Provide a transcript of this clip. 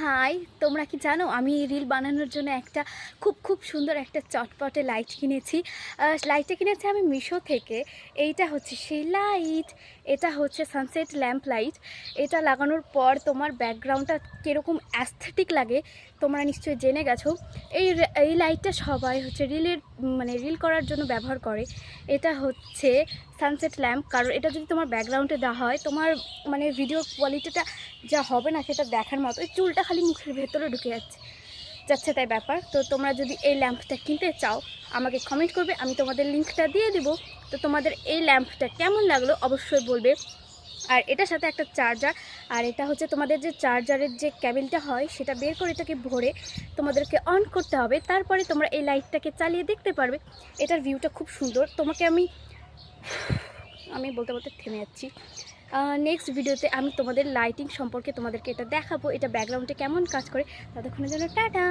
High, তোমরা কি জানো আমি রিল বানানোর জন্য একটা খুব সুন্দর একটা চটপটে লাইট কিনেছি। লাইটটা কিনেছি আমি মিশো থেকে। এইটা হচ্ছে সেই লাইট। এটা হচ্ছে সানসেট ল্যাম্প লাইট। এটা লাগানোর পর তোমার ব্যাকগ্রাউন্ডটা কীরকম অ্যাস্থেটিক লাগে তোমরা নিশ্চয়ই জেনে গেছো। এই লাইটটা সবাই হচ্ছে রিল করার জন্য ব্যবহার করে। এটা হচ্ছে সানসেট ল্যাম্প, কারণ এটা যদি তোমার ব্যাকগ্রাউন্ডে দেওয়া হয় তোমার ভিডিও কোয়ালিটিটা যা হবে না সেটা দেখার মতো। এই চুলটা খালি মুখের ভেতরে ঢুকে যাচ্ছে তাই ব্যাপার। তো তোমরা যদি এই ল্যাম্পটা কিনতে চাও আমাকে কমেন্ট করবে, আমি তোমাদের লিঙ্কটা দিয়ে দেব। তো তোমাদের এই ল্যাম্পটা কেমন লাগলো অবশ্যই বলবে। আর এটার সাথে একটা চার্জার, আর এটা হচ্ছে তোমাদের যে চার্জারের যে ক্যাবেলটা হয় সেটা বের করে এটাকে ভরে তোমাদেরকে অন করতে হবে, তারপরে তোমরা এই লাইটটাকে চালিয়ে দেখতে পারবে। এটার ভিউটা খুব সুন্দর। তোমাকে আমি বলতে বলতে থেমে যাচ্ছি। নেক্সট ভিডিওতে আমি তোমাদের লাইটিং সম্পর্কে তোমাদেরকে এটা দেখাবো, এটা ব্যাকগ্রাউন্ডে কেমন কাজ করে। ততক্ষণের জন্য টাটা।